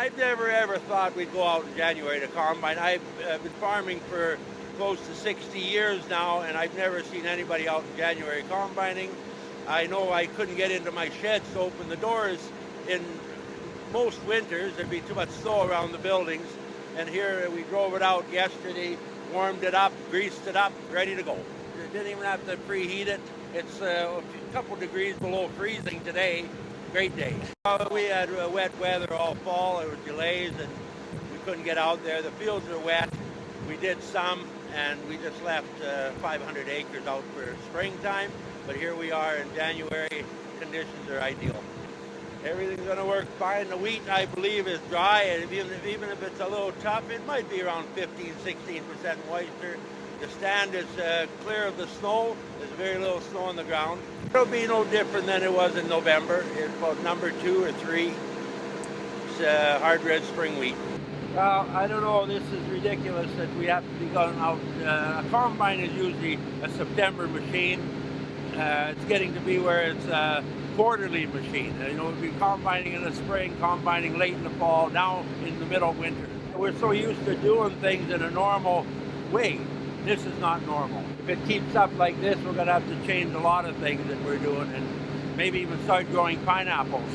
I've never ever thought we'd go out in January to combine. I've been farming for close to 60 years now, and I've never seen anybody out in January combining. I know I couldn't get into my sheds to open the doors in most winters. There'd be too much snow around the buildings. And here we drove it out yesterday, warmed it up, greased it up, ready to go. Didn't even have to preheat it. It's a couple degrees below freezing today. Great day. We had wet weather all fall. There were delays and we couldn't get out there. The fields are wet. We did some and we just left 500 acres out for springtime. But here we are in January. Conditions are ideal. Everything's going to work fine. The wheat, I believe, is dry. And even if it's a little tough, it might be around 15, 16% moisture. The stand is clear of the snow. There's very little snow on the ground. It'll be no different than it was in November. It's about number 2 or 3. It's hard red spring wheat. Well, I don't know. This is ridiculous that we have to be going out. A combine is usually a September machine. It's getting to be where it's a quarterly machine. We'll be combining in the spring, combining late in the fall, now in the middle of winter. We're so used to doing things in a normal way. This is not normal. If it keeps up like this, we're going to have to change a lot of things that we're doing and maybe even start growing pineapples.